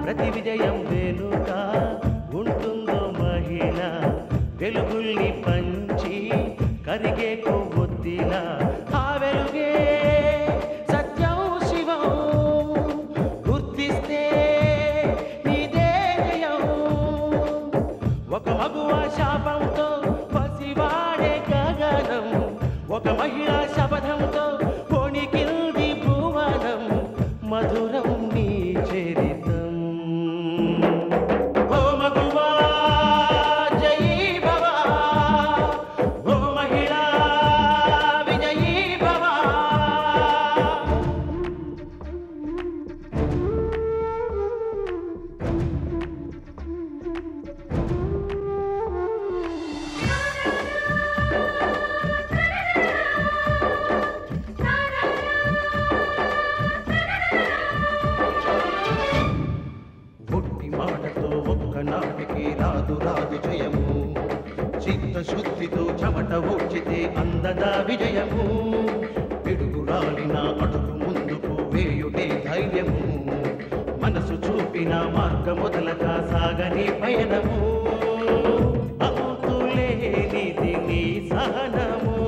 ప్రతి విజయం వెనుక ఉంటుందో మహిళ, వెలుగుల్ని పంచి కరిగే కొవ్వొత్తిలా, ఆ వెలుగే సత్యం శివం, గుర్తిస్తే నీదే జయం. ఒక మగువ శాపంతో పసివాడే గగనం, ఒక మహిళా శపథంతో కొణికిల్ది భువనం, మధురం నీ చరితం. ఓ మగువా జయీ భవ, ఓ మహిళా విజయీ భవ. ఒట్టి మాటతో ఒక్కనాటికి రాదు రాదు జయము, చిత్తశుద్ధితో చెమట ఓడ్చితే అందదా విజయము. పిడుగురాలిన అడుగు ముందుకు వేయుటే ధైర్యము, మనసు చూపిన మార్గం మొదలగా సాగని పయనము. అంతులేనిది నీ సహనము,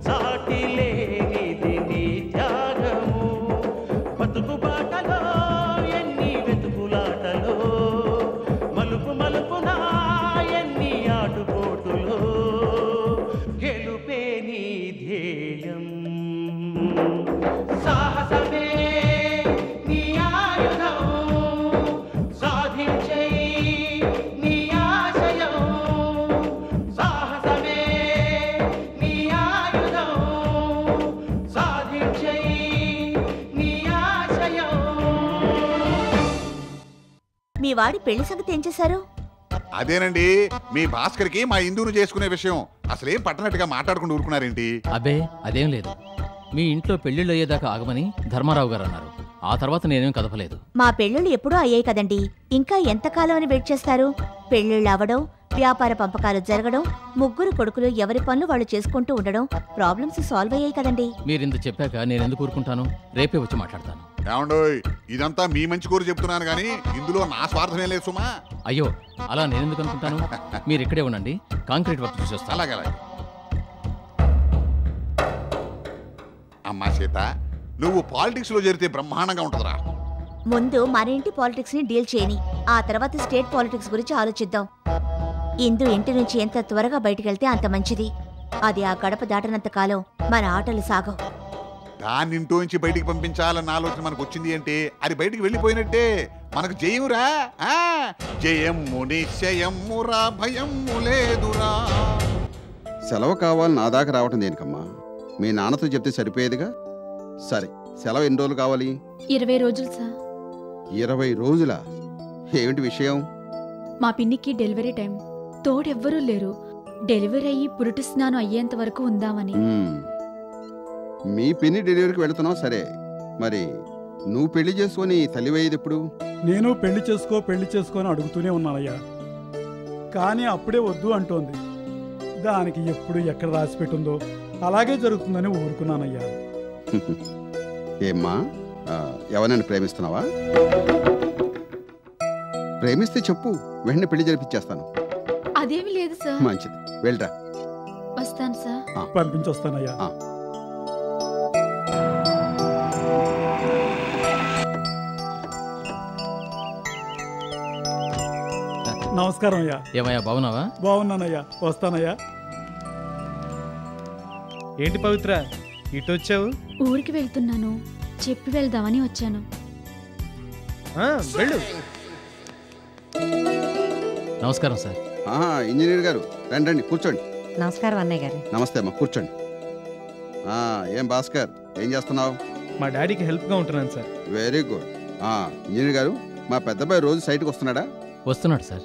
సాటి లేనిది నీ త్యాగము. బతుకు బాటలో ఎన్ని వెతుకులాటలో, మలుపు మలుపున ఎన్ని ఆటుపోటులో, గెలుపే నీ ధ్యేయం. సాహసమే నీ ఆయుధం, సాధించే నీ ఆశయం. సాహసమే నీ ఆయుధం, సాధించే నీ ఆశయం. మీ వాడి పెళ్లి సంగతి ఏం చేశారు? అదేనండి, మీ భాస్కర్కి మా ఇందును చేసుకునే విషయం అసలేం పట్టనట్టుగా మాట్లాడుకుంటూ ఊరుకున్నారేంటి? అబ్బే అదేం లేదు. మీ ఇంట్లో పెళ్లిళ్ళు అయ్యేదాకా ఆగమని ధర్మారావు గారు అన్నారు. ఆ తర్వాత నేనేం కదపలేదు. మా పెళ్ళిళ్ళు ఎప్పుడూ అయ్యాయి కదండి, ఇంకా ఎంతకాలం అని వెయిట్ చేస్తారు? పెళ్ళిళ్ళు అవడం, వ్యాపార పంపకాలు జరగడం, ముగ్గురు కొడుకులు ఎవరి పనులు వాళ్ళు చేసుకుంటూ ఉండడం, ప్రాబ్లమ్స్ సాల్వ్ అయ్యాయి కదండి. మీరింత చెప్పాక నేనెందుకు ఊరుకుంటాను? రేపే వచ్చి మాట్లాడతాను. ఏమండోయ్, ఇదంతా మీ మంచి కోరి చెప్తున్నాను కానీ ఇందులో నా స్వార్థమే లేదు సుమా. అయ్యో అలా నేనెందుకు అనుకుంటాను? మీరు ఇక్కడే ఉండండి, కాంక్రీట్ వర్క్ చూసి వస్తాను. అలాగే అలాగే. అమ్మా సీత, నువ్వు పాలిటిక్స్ లో చేరితే బ్రహ్మాండంగా ఉంటుందిరా. ముందు మన ఇంటి పాలిటిక్స్ ని డీల్ చేయని, ఆ తర్వాత స్టేట్ పాలిటిక్స్ గురించి ఆలోచిద్దాం. ఇందు ఇంటి నుంచి ఎంత త్వరగా బయటికెళ్తే అంత మంచిది. అది ఆ గడప దాటనంత కాలం మన ఆటలు సాగవు. దాన్ని ఇంట్లో నుంచి బయటికి పంపించాలన్న ఆలోచన మనకు వచ్చింది అంటే అది బయటికి వెళ్ళిపోయినట్టే. మనకు జయమురా, జయము నిశ్చయమురా, భయము లేదురా. సెలవు కావాలి నా దాకా రావటం దేనికమ్మా? మీ నాన్నతో చెప్తే సరిపోయేదిగా. సరే, సెలవు ఎన్ని రోజులు కావాలి? 20 రోజులు సార్. 20 రోజులా? ఏమిటి విషయం? మా పిన్నికి డెలివరీ టైం, తోడెవ్వరూ లేరు. డెలివరీ అయ్యి పురుటి స్నానం అయ్యేంత వరకు ఉందామని. మీ పిన్ని డెలివరీకి వెళుతున్నావు సరే, మరి నువ్వు పెళ్లి చేసుకొని తల్లివయ్యేది ఎప్పుడు? నేను పెళ్లి చేసుకో అని అడుగుతూనే ఉన్నానయ్యా, కానీ అప్పుడే వద్దు అంటోంది. దానికి ఎప్పుడు ఎక్కడ రాసి పెట్టుందో అలాగే జరుగుతుందని ఊరుకున్నానయ్యా. ఏమ్మా, ఎవరైనా ప్రేమిస్తున్నావా? ప్రేమిస్తే చెప్పు, వెంటనే పెళ్లి జరిపించేస్తాను. అదేమి లేదు సార్. మంచిది, వెళ్ళరా. వస్తాను సార్. పంపించొస్తానయ్యా. నమస్కారం అయ్యా. ఏమయ్యా బాగున్నావా? బాగున్నానయ్యా, వస్తానయ్యా. ఏంటి పవిత్ర ఇటు వచ్చావు? ఊరికి వెళ్తున్నాను, చెప్పి వెళ్దామని వచ్చాను. వెళ్ళు. నమస్కారం సార్. ఇంజనీర్ గారు రండి రండి, కూర్చోండి. నమస్కారం అన్నయ్య గారు. నమస్తే అమ్మా, కూర్చోండి. ఏం భాస్కర్, ఏం చేస్తున్నావు? మా డాడీకి హెల్ప్గా ఉంటున్నాను సార్. Very good. ఇంజనీర్ గారు, మా పెద్దబాయి రోజు సైట్కి వస్తున్నాడా? వస్తున్నాడు సార్.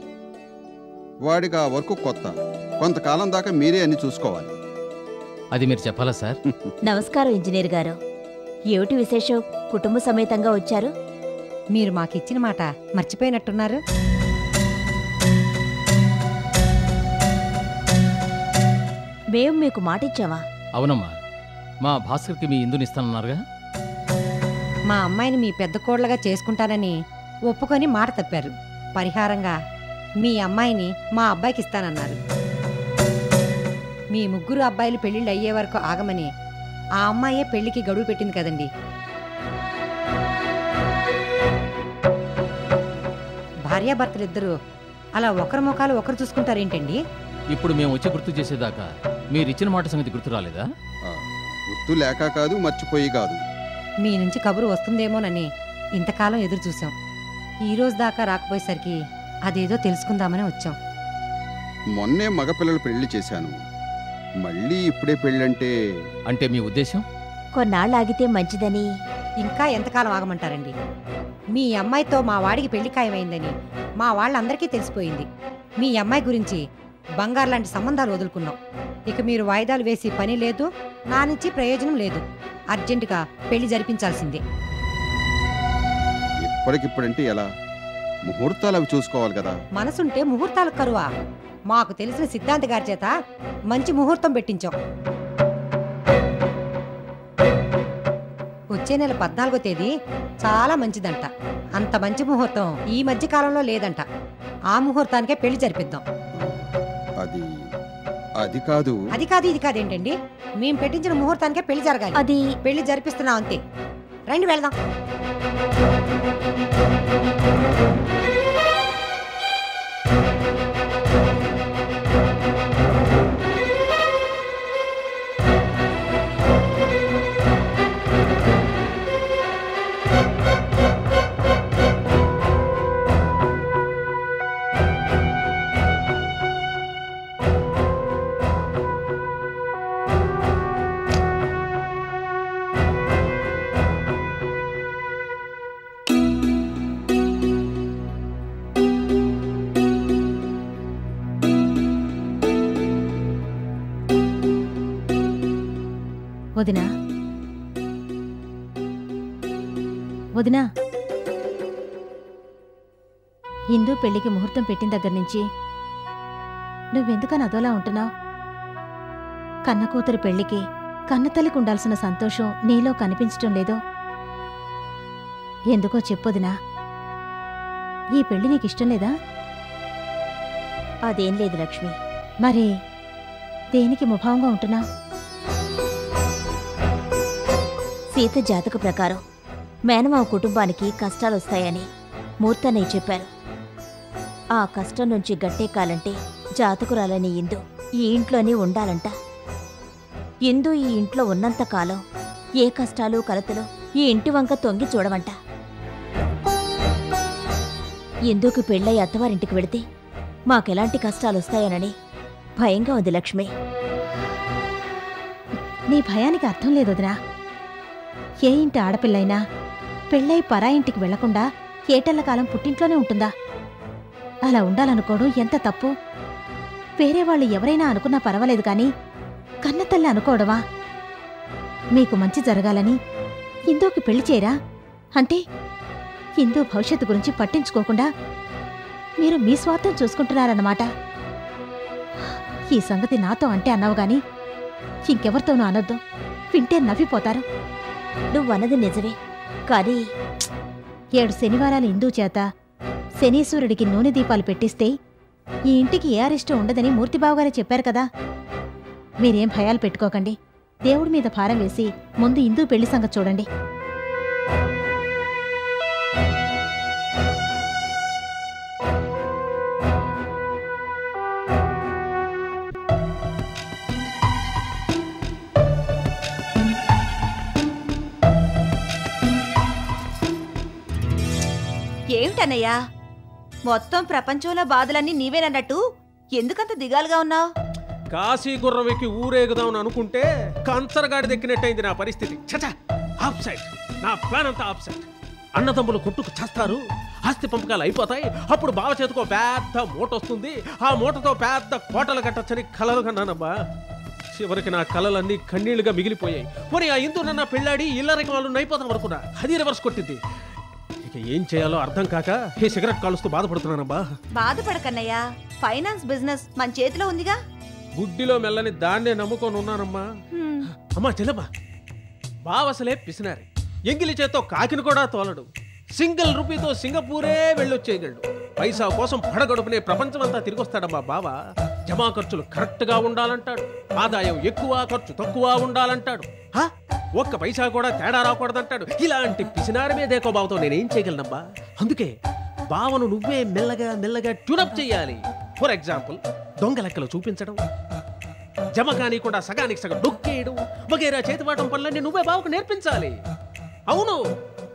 వాడికి ఆ వర్క్ కొత్త, కొంతకాలం దాకా మీరే అన్ని చూసుకోవాలి. అది మీరు చెప్పాలా సార్? నమస్కారం ఇంజనీర్ గారు. ఏమిటి విశేషం, కుటుంబ సమేతంగా వచ్చారు? మీరు మాకిచ్చిన మాట మర్చిపోయినట్టున్నారు. మేము మీకు మాట ఇచ్చావా? అవునమ్మా, మా భాస్కర్కి మీ ఇందునిస్తానన్నారుగా. మా అమ్మాయిని మీ పెద్ద కోడలుగా చేసుకుంటానని ఒప్పుకొని మాట తప్పారు. పరిహారంగా మీ అమ్మాయిని మా అబ్బాయికి ఇస్తానన్నారు. మీ ముగ్గురు అబ్బాయిలు పెళ్లిళ్ళు అయ్యే వరకు ఆగమని ఆ అమ్మాయే పెళ్లికి గడువు పెట్టింది కదండి. భార్యాభర్తలిద్దరూ అలా ఒకరి ముఖాలు ఒకరు చూసుకుంటారేంటండి? ఇప్పుడు మేము వచ్చి గుర్తు చేసేదాకా మీరిచ్చిన మాట సంగతి గుర్తు రాలేదా? గుర్తు లేక కాదు, మర్చిపోయి కాదు. మీ నుంచి కబురు వస్తుందేమోనని ఇంతకాలం ఎదురు చూసాం. ఈ రోజు దాకా రాకపోయేసరికి అదేదో తెలుసుకుందామని వచ్చాం. మొన్నే మగపిల్లలు పెళ్లి చేశాను, మళ్ళీ ఇప్పుడే పెళ్ళంటే? అంటే మీ ఉద్దేశం? కొన్నాళ్ళు ఆగితే మంచిదని. ఇంకా ఎంతకాలం ఆగమంటారండి? మీ అమ్మాయితో మా వాడికి పెళ్లి ఖాయమైందని మా వాళ్ళందరికీ తెలిసిపోయింది. మీ అమ్మాయి గురించి బంగారు లాంటి సంబంధాలు వదులుకున్నాం. ఇక మీరు వాయిదాలు వేసి పని లేదు, నా నుంచి ప్రయోజనం లేదు. అర్జెంటుగా పెళ్లి జరిపించాల్సిందే. ఇప్పటికిప్పుడంటే ఎలా? ముహూర్తాలు అవి చూసుకోవాలి కదా. మనసుంటే ముహూర్తాలు కరువా? మాకు తెలిసిన సిద్ధాంత గారి చేత మంచి ముహూర్తం పెట్టించాం. వచ్చే నెల 14వ తేదీ చాలా మంచిదంట. అంత మంచి ముహూర్తం ఈ మధ్య కాలంలో లేదంట. ఆ ముహూర్తానికే పెళ్లి జరిపిద్దాం. అది అది కాదు. అది కాదు ఇది కాదేంటండి? మేం పెట్టించిన ముహూర్తానికే పెళ్లి జరగాలి. అది పెళ్లి జరిపిస్తున్నాం అంతే. రండి వెళ్దాం. వదినా, వదినా, హిందూ పెళ్లికి ముహూర్తం పెట్టిన దగ్గర నుంచి నువ్వెందుకని అదోలా ఉంటున్నావు? కన్న కూతురు పెళ్లికి కన్నతల్లికి ఉండాల్సిన సంతోషం నీలో కనిపించటం లేదో? ఎందుకో చెప్పొదినా, ఈ పెళ్లి నీకిష్టం లేదా? అదేం లేదు లక్ష్మి. మరి దేనికి ముభావంగా ఉంటున్నావు? సీత జాతక ప్రకారం మేనమావ కుటుంబానికి కష్టాలొస్తాయని మూర్తన్నయ్య చెప్పారు. ఆ కష్టం నుంచి గట్టెక్కాలంటే జాతకురాలని ఇందు ఈ ఇంట్లోనే ఉండాలంట. ఇందు ఈ ఇంట్లో ఉన్నంతకాలం ఏ కష్టాలు కలతలు ఈ ఇంటి వంక తొంగి చూడవంట. ఇందుకు పెళ్ళై అత్తవారింటికి వెళితే మాకెలాంటి కష్టాలొస్తాయనని భయంగా ఉంది లక్ష్మి. నీ భయానికి అర్థం లేదొదినా. ఏ ఇంటి ఆడపిల్లైనా పెళ్ళై పరాయింటికి వెళ్లకుండా ఏటెళ్ల కాలం పుట్టింట్లోనే ఉంటుందా? అలా ఉండాలనుకోవడం ఎంత తప్పు. వేరే వాళ్ళు ఎవరైనా అనుకున్నా పర్వాలేదు కానీ కన్నతల్లి అనుకోవడమా? మీకు మంచి జరగాలని ఇందూకి పెళ్లి చేయరా? అంటే ఇందూ భవిష్యత్తు గురించి పట్టించుకోకుండా మీరు మీ స్వార్థం చూసుకుంటున్నారన్నమాట. ఈ సంగతి నాతో అంటే అన్నావు గాని ఇంకెవరితోనూ అనొద్దు, వింటే నవ్విపోతారు. నువ్వన్నది నిజమే, కానీ 7 శనివారాలు ఇందూ చేత శనీశ్వరుడికి నూనె దీపాలు పెట్టిస్తే ఈ ఇంటికి ఏ అరిష్టం ఉండదని మూర్తిబావుగారే చెప్పారు కదా. మీరేం భయాలు పెట్టుకోకండి. దేవుడి మీద భారం వేసి ముందు ఇందూ పెళ్లి సంగతి చూడండి. ఏమిటన్నయ్యా, మొత్తం ప్రపంచంలో బాధలన్నీ నీవేనన్నట్టు ఎందుకంత దిగాలుగా ఉన్నావు? కాశీ గుర్రవికి ఊరేగుదామని అనుకుంటే కంచరగాడి దక్కినట్టయింది నా పరిస్థితి. చచా, ఆఫ్ సైడ్. నా ప్లాన్ అంతా ఆఫ్ సైడ్. అన్నదమ్ములు కొట్టుకు చేస్తారు, ఆస్తి పంపకాలు అయిపోతాయి. అప్పుడు బావ చేతికో పెద్ద మూట వస్తుంది. ఆ మూటతో పెద్ద కోటలు కట్టొచ్చని కలలు కన్నానబ్బా. చివరికి నా కలలన్నీ కన్నీళ్లుగా మిగిలిపోయాయి. మరి ఆ ఇందు నన్న పెళ్ళాడి ఇల్లరికి వాళ్ళు నైపోతాం అనుకున్నా, అది రివర్స్ కొట్టింది. ఇక ఏం చేయాలో అర్థం కాక ఈ సిగరెట్ కాలుస్తూ బాధపడుతున్నానబ్బా. బాధపడకన్నయ్యా, ఫైనాన్స్ బిజినెస్ మన చేతిలో ఉందిగా. గుడ్డిలో మెల్లని దాన్నే నమ్ముకొని ఉన్నానమ్మా. అమ్మా చెల్లమ్మా, బావసలే పిసినారి. ఎంగిలి చేత్తో కాకిని కూడా తోలడు. సింగిల్ రూపీతో సింగపూరే వెళ్ళొచ్చేయగలడు. పైసా కోసం పడగడుపునే ప్రపంచమంతా తిరిగొస్తాడమ్మా బావ. జమా ఖర్చులు కరెక్ట్ గా ఉండాలంటాడు, ఆదాయం ఎక్కువ ఖర్చు తక్కువ ఉండాలంటాడు, ఒక్క పైసా కూడా తేడా రాకూడదంటాడు. ఇలాంటి పిసినారి మీదేకో బావతో నేనేం చేయగలనమ్మా? అందుకే బావను నువ్వే మెల్లగా మెల్లగా ట్యూనప్ చెయ్యాలి. ఫర్ ఎగ్జాంపుల్, దొంగ లెక్కలు చూపించడం, జమ కానీకుండా సగానికి సగం డొక్కేయడం వగేరా చేతివాటం పనులన్నీ నువ్వే బావకు నేర్పించాలి. అవును,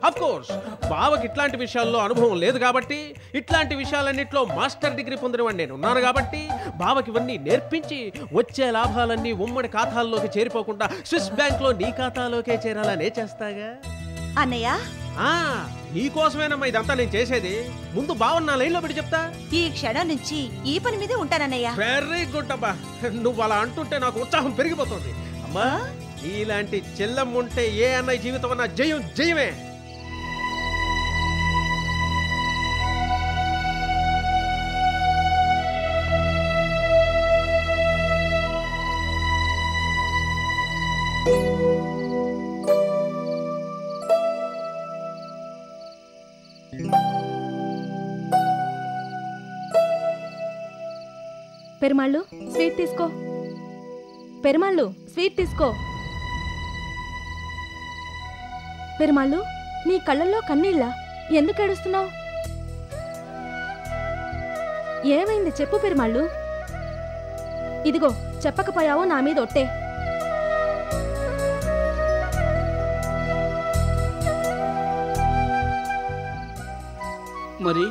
అఫ్ కోర్స్ బావకి ఇట్లాంటి విషయాల్లో అనుభవం లేదు కాబట్టి, ఇట్లాంటి విషయాలన్నింటిలో మాస్టర్ డిగ్రీ పొందినవాడిని నేను ఉన్నాను కాబట్టి, బావకి ఇవన్నీ నేర్పించి వచ్చే లాభాలన్నీ ఉమ్మడి ఖాతాల్లోకి చేరిపోకుండా స్విస్ బ్యాంక్ లో నీ ఖాతాలోకే చేరాలనే చేస్తాగా. అన్నయ్య, నీకోసమేనమ్మా ఇదంతా నేను చేసేది. ముందు బావన్న నా లైన్ లో పెట్టి చెప్తా. ఈ క్షణం నుంచి ఈ పని మీదే ఉంటానన్నయ్య. వెరీ గుడ్ అబ్బా, నువ్వు అలా అంటుంటే నాకు ఉత్సాహం పెరిగిపోతుంది. అమ్మా, ఇలాంటి చెల్లెమ్మ ఉంటే ఏ అన్నయ్య జీవితం అన్న జయం జయమే. పెరుమాళ్ళు, స్వీట్ తీసుకో. పెరుమాళ్ళు, స్వీట్ తీసుకో. పెరుమాళ్ళు, నీ కళ్ళల్లో కన్నీళ్ళ? ఎందుకు ఏడుస్తున్నావు? ఏమైంది చెప్పు పెరుమాళ్ళు. ఇదిగో, చెప్పకపోయావో నా మీద ఒట్టే. మరి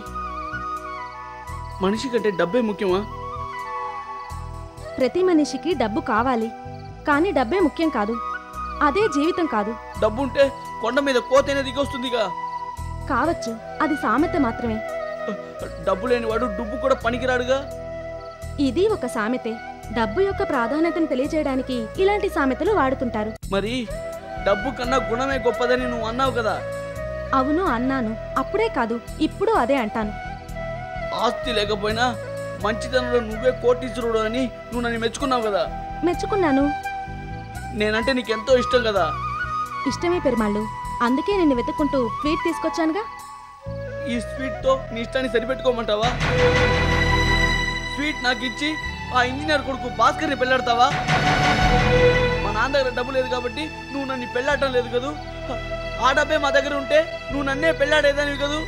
మనిషి కంటే డబ్బే ముఖ్యమా? ప్రతి మనిషికి డబ్బు కావాలి, కానీ డబ్బే ముఖ్యం కాదు. అదే జీవితం కాదు. డబ్బుంటే కొండ మీద కోతైనా దిగొస్తుందిగా. కావచ్చు, అది సామెత మాత్రమే. డబ్బు లేనివాడు డుబ్బు కూడా పనికిరాడుగా. ఇది ఒక సామెతే. డబ్బు యొక్క ప్రాధాన్యతను తెలియజేయడానికి ఇలాంటి సామెతలు వాడుతుంటారు. మరి డబ్బు కన్నా గుణమే గొప్పదని నువ్వు అన్నావు కదా. అవును, అన్నాను. అప్పుడే కాదు, ఇప్పుడు అదే అంటాను. ఆస్తి లేకపోయినా మంచితనంలో నువ్వే కోటీశ్వరుడు అని నువ్వు నన్ను మెచ్చుకున్నావు కదా. మెచ్చుకున్నాను. నేనంటే నీకెంతో ఇష్టం కదా. ఇష్టమే పెరుమాళ్ళు, అందుకే నిన్ను వెతుక్కుంటూ స్వీట్ తీసుకొచ్చానుగా. ఈ స్వీట్ తో నీ ఇష్టాన్ని సరిపెట్టుకోమంటావా? స్వీట్ నాకు ఇచ్చి ఆ ఇంజనీర్ కొడుకు భాస్కర్ని పెళ్ళాడతావా? మా నాన్న దగ్గర డబ్బు లేదు కాబట్టి నువ్వు నన్ను పెళ్ళాడటం లేదు కదూ. ఆ డబ్బే మా దగ్గర ఉంటే నువ్వు నన్నే పెళ్ళాడేదానివి కదూ.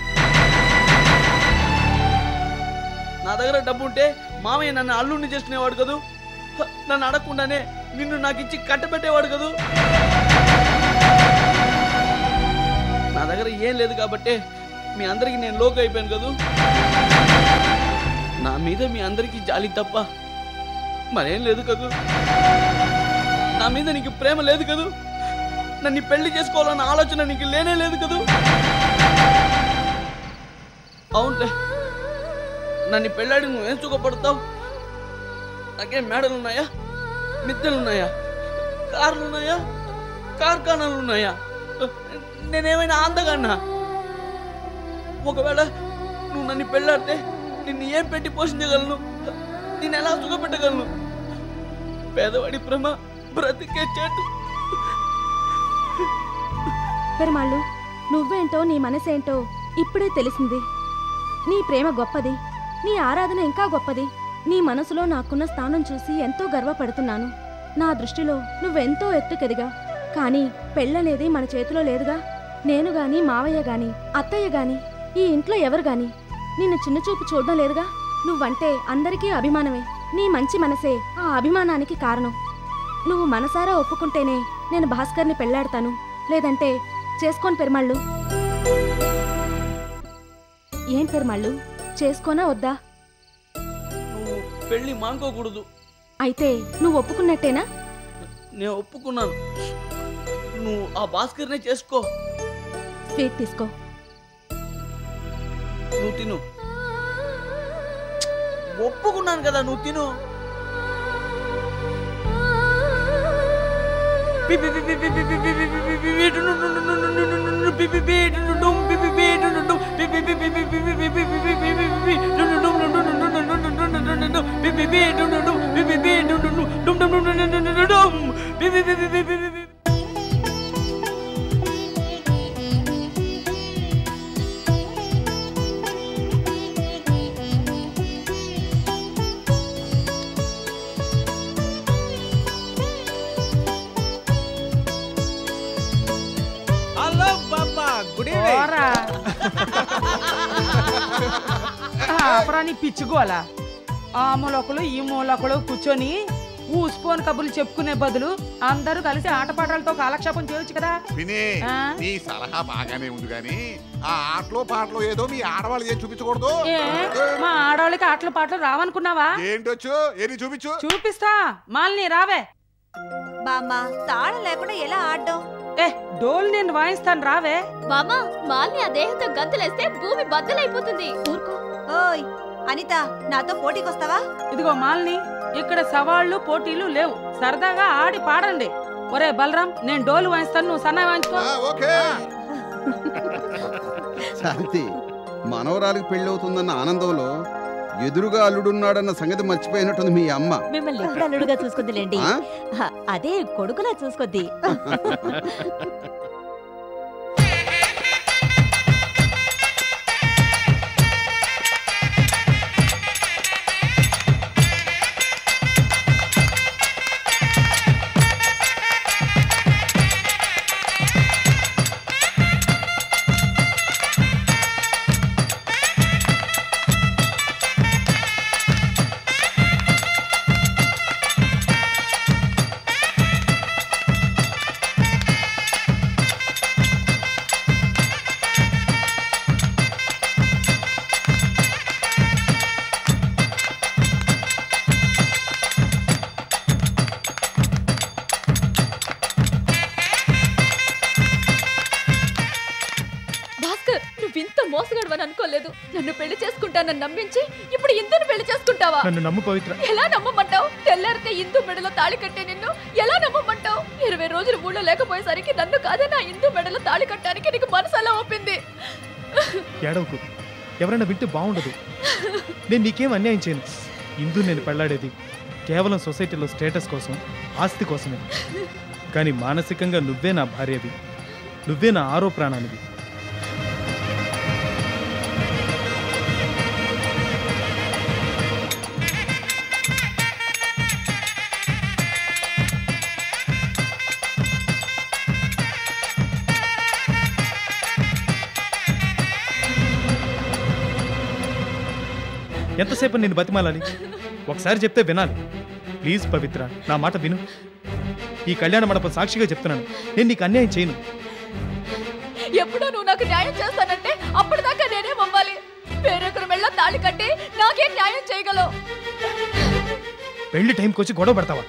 నా దగ్గర డబ్బు ఉంటే మామయ్య నన్ను అల్లుడిని చేసుకునేవాడు కదూ. నన్ను అడగకుండానే నిన్ను నాకు ఇచ్చి కట్టబెట్టేవాడు కదూ. నా దగ్గర ఏం లేదు కాబట్టే మీ అందరికి నేను లోకు అయిపోయాను కదూ. నా మీద మీ అందరికీ జాలి తప్ప మరేం లేదు కదూ. నా మీద నీకు ప్రేమ లేదు కదూ. నన్ను పెళ్లి చేసుకోవాలన్న ఆలోచన నీకు లేనే లేదు కదూ. అవునులే, నన్ను పెళ్ళాడి నువ్వేం సుఖపడతావు? నాకేం మేడలున్నాయా, మిద్దెలున్నాయా, కార్లున్నాయా, కార్ఖానాలున్నాయా? నేనేమైనా అందగాన్నా? ఒకవేళ నువ్వు నన్ను పెళ్ళాడితే నిన్ను ఏం పెట్టి పోషించగలను? నేను ఎలా సుఖపెట్టగలను? పేదవాడి ప్రేమ బ్రతికే చెట్టు. పెరుమాళ్ళు, నువ్వేంటో నీ మనసేంటో ఇప్పుడే తెలిసింది. నీ ప్రేమ గొప్పది, నీ ఆరాధన ఇంకా గొప్పది. నీ మనసులో నాకున్న స్థానం చూసి ఎంతో గర్వపడుతున్నాను. నా దృష్టిలో నువ్వెంతో ఎత్తుకెదిగా. కానీ పెళ్ళనేది మన చేతిలో లేదుగా. నేను గాని, మావయ్య గాని, అత్తయ్య గాని, ఈ ఇంట్లో ఎవరు గాని నిన్ను చిన్నచూపు చూడడం లేదుగా. నువ్వంటే అందరికీ అభిమానమే. నీ మంచి మనసే ఆ అభిమానానికి కారణం. నువ్వు మనసారా ఒప్పుకుంటేనే నేను భాస్కర్ని పెళ్ళాడతాను, లేదంటే చేసుకోను. పెరుమాళ్ళు, ఏం పెరుమాళ్ళు, చేసుకోనా వద్దా? నువ్వు పెళ్లి మానుకోకూడదు. అయితే నువ్వు ఒప్పుకున్నట్టేనా? నేను ఒప్పుకున్నాను. నువ్వు ఆ భాస్కర్నే చేసుకో. స్వీట్ తీసుకో. నువ్వు తిను. ఒప్పుకున్నాను కదా, నువ్వు తిను. ఏంట్రా నీ పిచ్చుకోవాలా? ఆ మూలొకలు ఈ మూలొకలు కూర్చొని ఊసిపోని కబుర్లు చెప్పుకునే బదులు అందరూ కలిసి ఆటపాటలతో కాలక్షేపం చేయొచ్చు కదా. విని నీ సలహా బాగానే ఉంది గాని ఆ ఆటలో పాటలో ఏదో మీ ఆడవాళ్ళు ఏం చూపించకూడదు. మా ఆడవాళ్ళకి ఆటలు పాటలు రావనుకున్నావా? ఏంటొచ్చు ఏది చూపించు. చూపిస్తా, మాలిని రావే. బామ్మ తాళం లేకుండా ఎలా ఆడడం? డోల్ నేను వాయిస్తాను, రావే. బామ్మ, మాలిని ఆ దేహంతో గంతులేస్తే భూమి బద్దలైపోతుంది. ఓయ్ అనిత, నాతో పోటీకొస్తావా? ఇదిగో మాలిని, ఇక్కడ సవాళ్లు పోటీలు లేవు, సరదాగా ఆడి పాడండి. ఒరే బలరాం, నేను డోలు వాయిస్తాను, నువ్వు సన్నాయి వాయించుకో. శాంతి, మనవరాలికి పెళ్ళవుతుందన్న ఆనందంలో ఎదురుగా అల్లుడున్నాడన్న సంగతి మర్చిపోయినట్టుంది మీ అమ్మ. మిమ్మల్ని ఎప్పుడు అల్లుడుగా చూసుకుందిలేండి, అదే కొడుకులా చూసుకొద్ది. అనుకోలేదు. నన్ను పెళ్లి చేసుకుంటానని నమ్మించి ఇప్పుడు ఇందుని పెళ్లి చేసుకుంటావా? నన్ను నమ్ము పవిత్ర. ఎలా నమ్మమంటావు? తెల్లారితే ఇందు మెడలో తాళి కట్టే నిన్ను ఎలా నమ్మమంటావు? 20 రోజులు ఊళ్ళో లేకపోయేసరికి నన్ను కాదే నా ఇందు మెడలో తాళి కట్టడానికి నీకు మనసు ఎలా ఒప్పింది? ఏడవకు, ఎవరైనా వింటే బాగుండదు. నేను నీకేం అన్యాయం చేయను. ఇందు నేను పెళ్లాడేది కేవలం సొసైటీలో స్టేటస్ కోసం, ఆస్తి కోసమే. కానీ మానసికంగా నువ్వే నా భార్యవి, నువ్వే నా ఆరో ప్రాణానివి. ఎంతసేపు నేను బతిమాలాలి? ఒకసారి చెప్తే వినాలి. ప్లీజ్ పవిత్ర, నా మాట విను. ఈ కళ్యాణ మండపం సాక్షిగా చెప్తున్నాను, నేను నీకు అన్యాయం చేయను. ఎప్పుడో నువ్వు నాకు న్యాయం చేస్తానంటే అప్పటిదాకా నేనేం అవ్వాలి? వేరొకరు మెళ్ళ తాళి కట్టి నాకేం న్యాయం చేయగలవు? పెళ్లి టైంకి వచ్చి గొడవ పడతావా?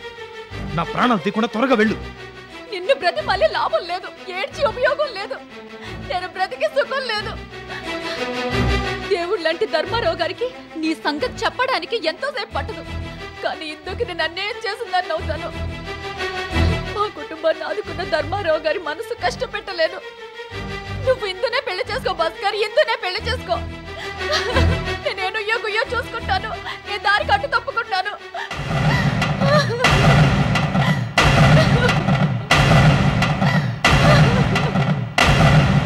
నా ప్రాణాలు తీయకుండా త్వరగా వెళ్ళు. నిన్ను బ్రతి మళ్ళీ లాభం లేదు, ఏడ్చి ఉపయోగం లేదు, నేను బ్రతికి సుఖం లేదు. దేవుడు లాంటి ధర్మారావు గారికి నీ సంగతి చెప్పడానికి ఎంతోసేపు పట్టదు. కానీ ఇందుకు నేను అన్యాయం చేసిందని నవ్వుతాను. మా కుటుంబాన్ని ఆదుకున్న ధర్మారావు గారి మనసు కష్టపెట్టలేను. నువ్వు ఇందునే పెళ్లి చేసుకో భాస్కర్, ఇందునే పెళ్లి చేసుకో. నేను గుయ్యో చూసుకుంటాను, నీ దారి కట్టు తప్పుకుంటాను.